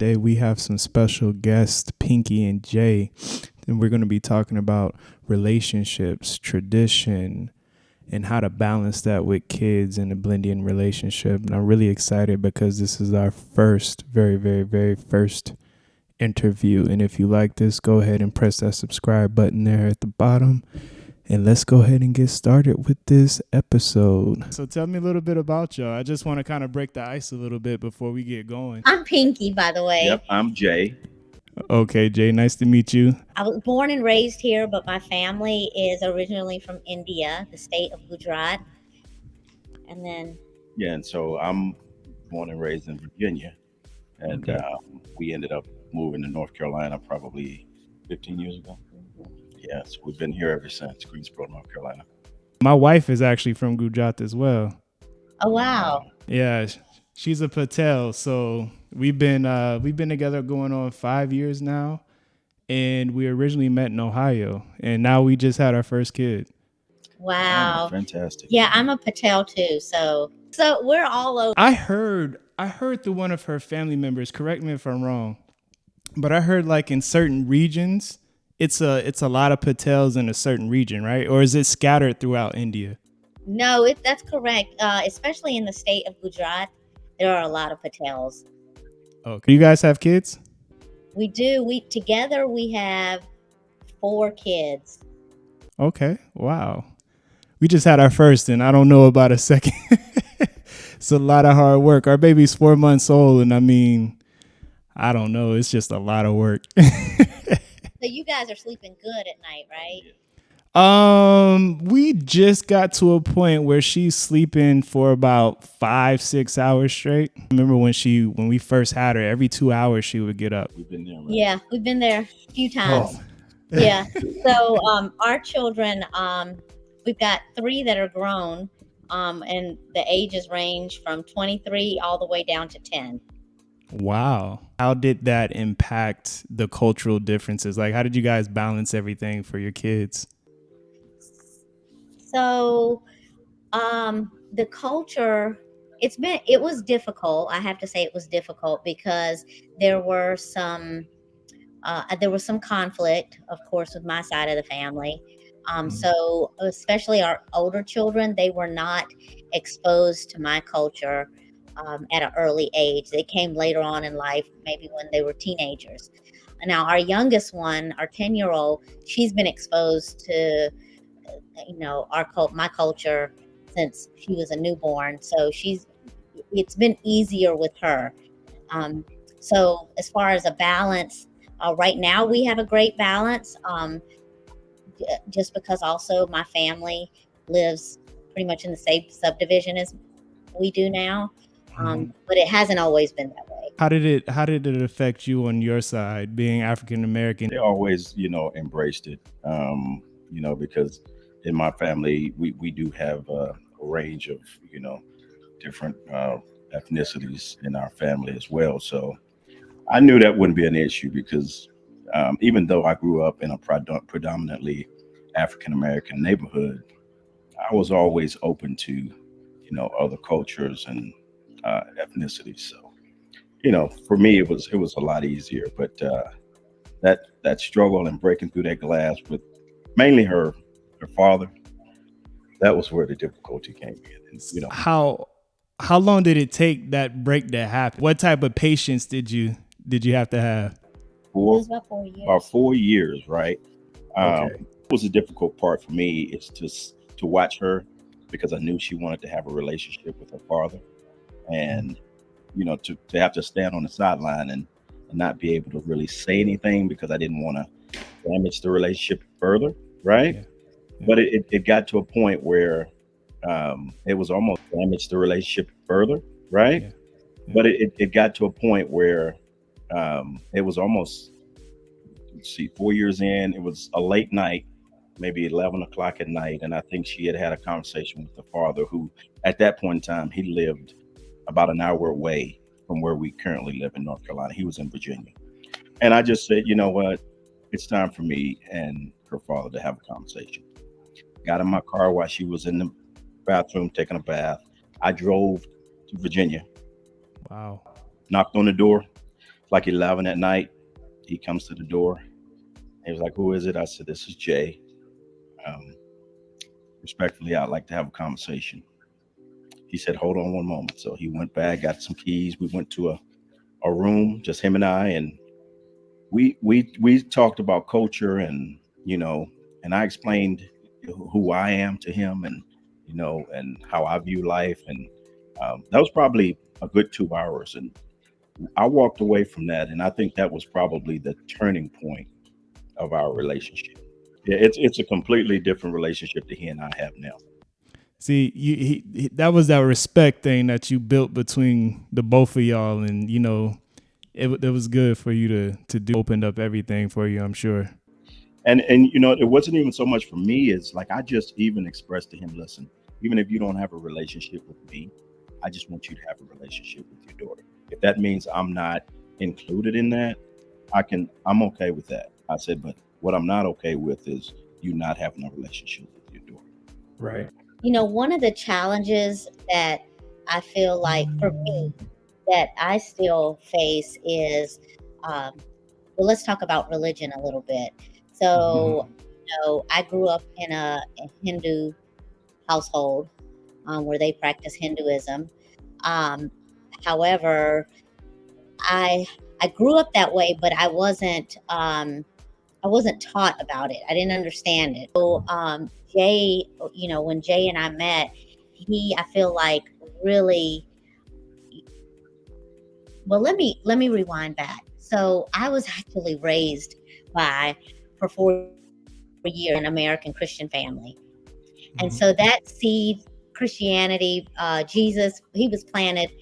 today we have some special guests, Pinki and Jay, and we're going to be talking about relationships, tradition, and how to balance that with kids in a Blindian relationship. And I'm really excited because this is our first, very, very, very first interview. And if you like this, go ahead and press that subscribe button there at the bottom. And let's go ahead and get started with this episode. So tell me a little bit about y'all. I just want to kind of break the ice a little bit before we get going. I'm Pinki, by the way. Yep, I'm Jay. Okay, Jay, nice to meet you. I was born and raised here, but my family is originally from India, the state of Gujarat. And then... Yeah, and so I'm born and raised in Virginia. And we ended up moving to North Carolina probably 15 years ago. Yes, we've been here ever since, Greensboro, North Carolina. My wife is actually from Gujarat as well. Oh, wow. Yeah, she's a Patel. So we've been together going on 5 years now. And we originally met in Ohio. And now we just had our first kid. Wow. Oh, fantastic. Yeah, I'm a Patel too. So we're all over. I heard through one of her family members, correct me if I'm wrong, but I heard like in certain regions, it's a lot of Patels in a certain region, right? Or is it scattered throughout India? No, that's correct. Especially in the state of Gujarat, there are a lot of Patels. Okay. Do you guys have kids? We do. Together we have 4 kids. Okay. Wow. We just had our first, and I don't know about a second. It's a lot of hard work. Our baby's 4 months old, and I mean, I don't know. It's just a lot of work. So you guys are sleeping good at night, right? We just got to a point where she's sleeping for about 5-6 hours straight. I remember when we first had her, every 2 hours she would get up. We've been there, right? Yeah, we've been there a few times. Oh. Yeah. So our children, we've got 3 that are grown, and the ages range from 23 all the way down to 10. Wow. How did that impact the cultural differences? Like, how did you guys balance everything for your kids? So the culture, it was difficult. I have to say it was difficult because there was some conflict, of course, with my side of the family. So especially our older children, they were not exposed to my culture at an early age. They came later on in life, maybe when they were teenagers. And now our youngest one, our 10-year-old, she's been exposed to, my culture since she was a newborn. So it's been easier with her. So as far as a balance, right now we have a great balance. Just because also my family lives pretty much in the same subdivision as we do now. But it hasn't always been that way. How did it affect you on your side, being African American? They always, embraced it, because in my family, we do have a range of, different ethnicities in our family as well. So I knew that wouldn't be an issue because even though I grew up in a predominantly African American neighborhood, I was always open to, other cultures and ethnicities. So, for me, it was a lot easier. But that struggle and breaking through that glass with mainly her father, that was where the difficulty came in. And, How long did it take that break to happen? What type of patience did you have to have? It was about 4 years. About 4 years, right? Okay. What was the difficult part for me is to watch her, because I knew she wanted to have a relationship with her father, and to have to stand on the sideline and not be able to really say anything because I didn't want to damage the relationship further, right? Yeah. But it got to a point where it was almost damaged the relationship further, right? Yeah. But it got to a point where it was almost, 4 years in, it was a late night, maybe 11 o'clock at night. And I think she had a conversation with the father, who at that point in time, he lived about an hour away from where we currently live in North Carolina. He was in Virginia. And I just said, you know what, it's time for me and her father to have a conversation. Got in my car while she was in the bathroom taking a bath. I drove to Virginia. Wow. Knocked on the door. like 11 at night. He comes to the door. He was like, "Who is it?" I said, "This is Jay. Um, Respectfully, I'd like to have a conversation." He said, "Hold on one moment." So he went back, got some keys. We went to a room, just him and I, and we talked about culture, and and I explained who I am to him, and and how I view life, and that was probably a good 2 hours, and I walked away from that, and I think that was probably the turning point of our relationship. Yeah, it's a completely different relationship that he and I have now. See, that was that respect thing that you built between the both of y'all, and it was good for you to do. Opened up everything for you, I'm sure. And it wasn't even so much for me. It's like I just even expressed to him, listen, even if you don't have a relationship with me, I just want you to have a relationship with your daughter. If that means I'm not included in that, I'm okay with that. I said, but what I'm not okay with is you not having a relationship with your daughter. Right. One of the challenges that I feel like for me that I still face is, um, well, let's talk about religion a little bit. So, I grew up in a Hindu household, where they practice Hinduism. Um, However, I I grew up that way, but I wasn't taught about it. I didn't understand it. So, Jay, when Jay and I met, I feel like, really, well, let me rewind back. So I was actually raised by for 4 years in an American Christian family. And so that seed, Christianity, Jesus, he was planted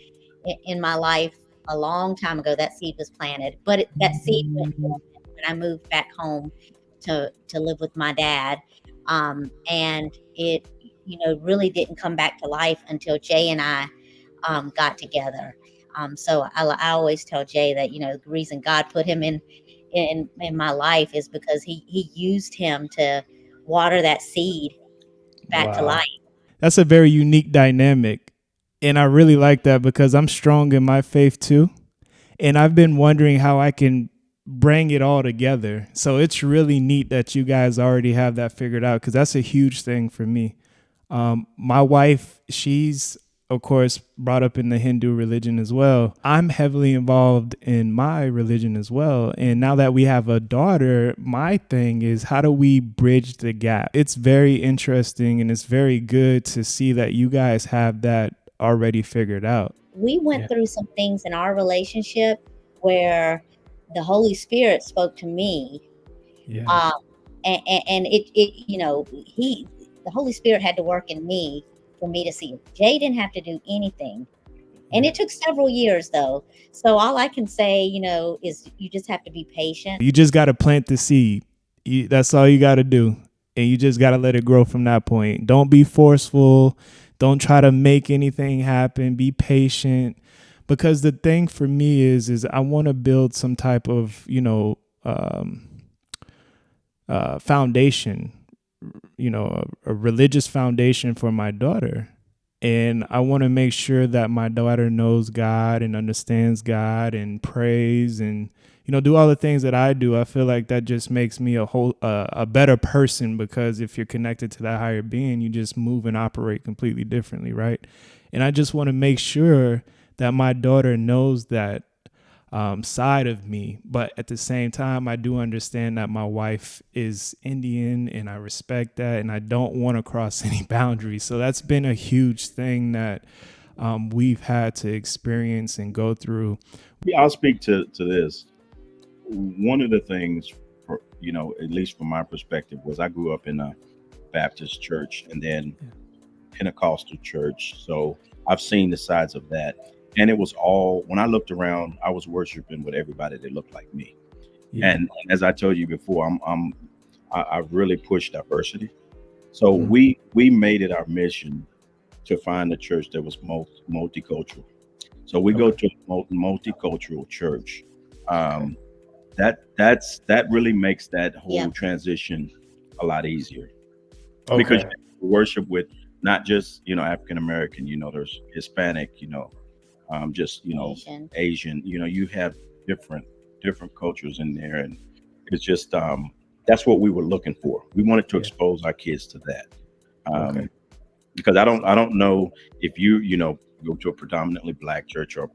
in my life a long time ago. That seed was planted, but that seed went dormant when I moved back home to live with my dad, and it really didn't come back to life until Jay and I got together. So I always tell Jay that the reason God put him in my life is because he used him to water that seed back to Wow. life. That's a very unique dynamic. And I really like that because I'm strong in my faith too. And I've been wondering how I can bring it all together. So it's really neat that you guys already have that figured out because that's a huge thing for me. My wife, she's of course brought up in the Hindu religion as well. I'm heavily involved in my religion as well. And now that we have a daughter, my thing is how do we bridge the gap? It's very interesting and it's very good to see that you guys have that already figured out. We went through some things in our relationship where the Holy Spirit spoke to me, Yeah. and the Holy Spirit had to work in me for me to see it. Jay didn't have to do anything, and it took several years though. So all I can say, is you just have to be patient. You just got to plant the seed. That's all you got to do. And you just got to let it grow from that point. Don't be forceful. Don't try to make anything happen. Be patient. Because the thing for me is I want to build some type of, foundation, a religious foundation for my daughter. And I want to make sure that my daughter knows God and understands God and prays and, do all the things that I do. I feel like that just makes me a better person because if you're connected to that higher being, you just move and operate completely differently, right? And I just want to make sure that my daughter knows that side of me. But at the same time, I do understand that my wife is Indian and I respect that and I don't want to cross any boundaries. So that's been a huge thing that we've had to experience and go through. Yeah, I'll speak to this. One of the things, at least from my perspective, was I grew up in a Baptist church and then Pentecostal church. So I've seen the sides of that. And it was all, when I looked around, I was worshiping with everybody that looked like me. Yeah. And as I told you before, I really push diversity. So we made it our mission to find a church that was multicultural. So we go to a multicultural church. That really makes that whole transition a lot easier. Because you worship with not just African American, there's Hispanic, just Asian. You have different cultures in there, and it's just that's what we were looking for. We wanted to Yeah. expose our kids to that. Okay. Because I don't know if you know go to a predominantly black church, or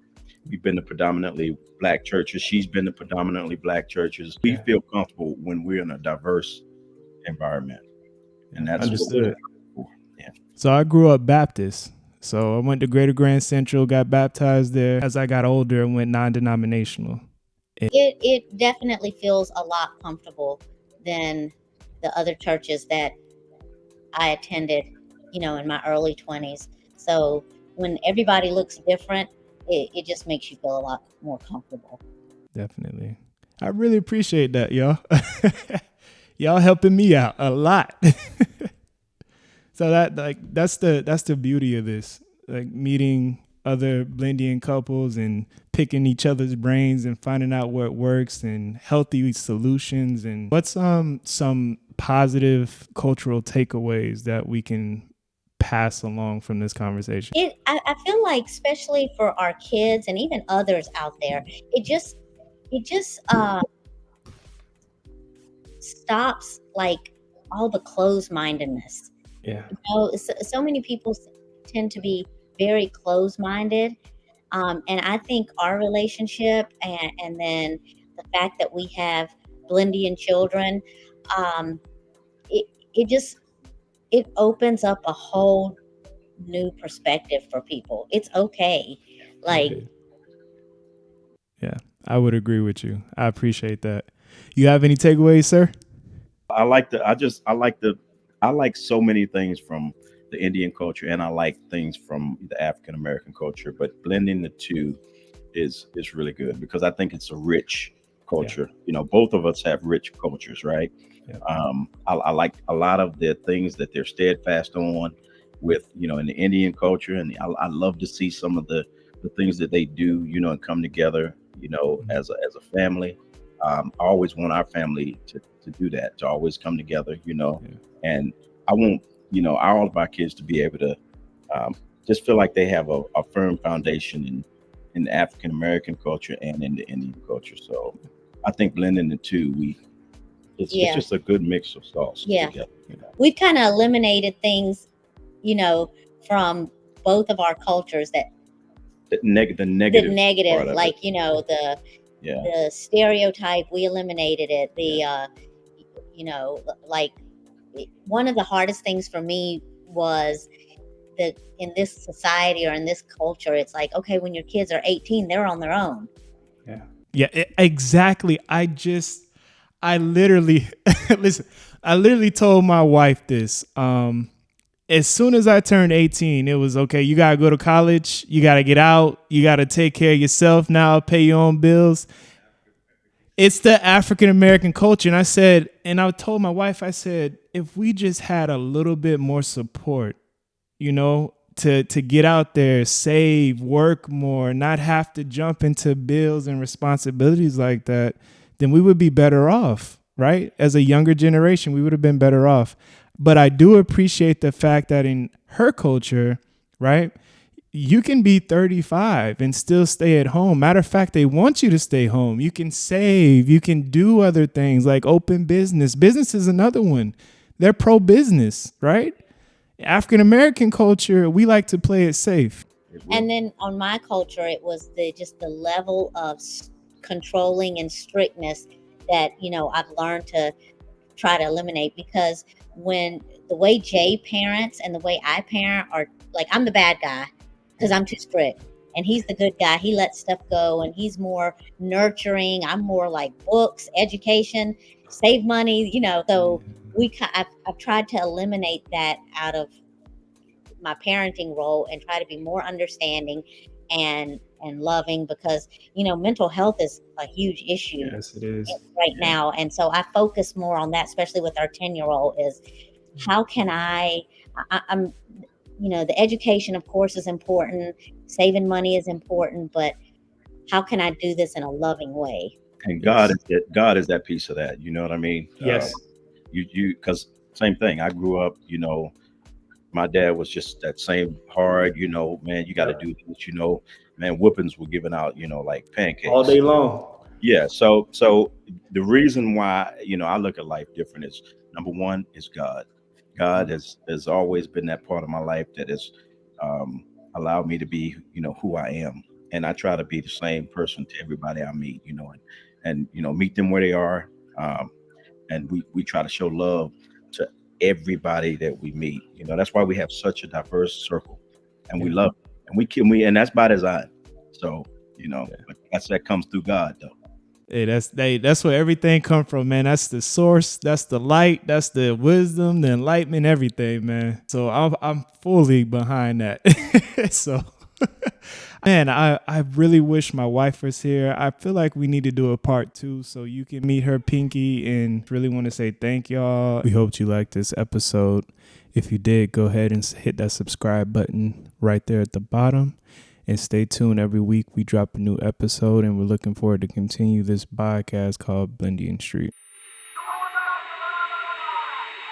we've been to predominantly black churches. She's been to predominantly black churches. We Yeah. feel comfortable when we're in a diverse environment, and Yeah. that's what we're Understood. looking for. Yeah. So I grew up Baptist. So I went to Greater Grand Central, got baptized there. As I got older, I went non-denominational. It definitely feels a lot comfortable than the other churches that I attended, in my early 20s. So when everybody looks different, it just makes you feel a lot more comfortable. Definitely. I really appreciate that, y'all. Y'all helping me out a lot. So that's the beauty of this. Like meeting other Blindian couples and picking each other's brains and finding out what works and healthy solutions. And what's some positive cultural takeaways that we can pass along from this conversation? I feel like, especially for our kids and even others out there, it just stops like all the closed-mindedness. Yeah. So many people tend to be very closed-minded, and I think our relationship and then the fact that we have Blindian children, um, it opens up a whole new perspective for people. It's okay. Like, Yeah, I would agree with you. I appreciate that. You have any takeaways, sir? I like so many things from the Indian culture, and I like things from the African American culture. But blending the two is really good because I think it's a rich culture. Both of us have rich cultures, right? Yeah. I like a lot of the things that they're steadfast on with, in the Indian culture, and I love to see some of the things that they do, and come together, as a family. I always want our family to do that, to always come together, and I want, all of our kids to be able to just feel like they have a firm foundation in the African American culture and in the Indian culture. So I think blending the two, it's just a good mix of sauce together. We've kind of eliminated things, from both of our cultures that the negative part of like it. The stereotype, we eliminated it. Like one of the hardest things for me was that in this society or in this culture, it's like, okay, when your kids are 18, they're on their own. Exactly. I literally listen, I literally told my wife this. As soon as I turned 18, it was okay. You got to go to college. You got to get out. You got to take care of yourself now, pay your own bills. It's the African American culture. And I told my wife, I said, if we just had a little bit more support, to get out there, save, work more, not have to jump into bills and responsibilities like that, then we would be better off, right? As a younger generation, we would have been better off. But I do appreciate the fact that in her culture, right, you can be 35 and still stay at home. Matter of fact, they want you to stay home. You can save. You can do other things like open business. Business is another one. They're pro-business, right? African American culture, we like to play it safe. And then on my culture, it was just the level of controlling and strictness that, I've learned to try to eliminate, because when the way Jay parents and the way I parent are like, I'm the bad guy because I'm too strict, and he's the good guy. He lets stuff go, and he's more nurturing. I'm more like books, education, save money, so I've tried to eliminate that out of my parenting role and try to be more understanding and loving, because mental health is a huge issue. Yes, it is right now. And so I focus more on that, especially with our 10-year-old, is how can I'm the education, of course, is important, saving money is important, but how can I do this in a loving way? And God is that piece of that, you know what I mean? Yes. Because same thing, I grew up, my dad was just that same hard, man, you got to do this, man, whoopings were given out, like pancakes all day long. Yeah. So the reason why, I look at life different is, number one is God. God has always been that part of my life that has um, allowed me to be, who I am, and I try to be the same person to everybody I meet, and meet them where they are, um, and we try to show love to everybody that we meet. That's why we have such a diverse circle, and we Yeah. love it. And and that's by design. So, Yeah. but that comes through God, though. That's where everything come from, man. That's the source. That's the light. That's the wisdom, the enlightenment, everything, man. So I'm fully behind that. So, man, I really wish my wife was here. I feel like we need to do a part 2 so you can meet her, Pinki, and really want to say thank y'all. We hope you liked this episode. If you did, go ahead and hit that subscribe button right there at the bottom. And stay tuned. Every week we drop a new episode, and we're looking forward to continue this podcast called Blindian Street.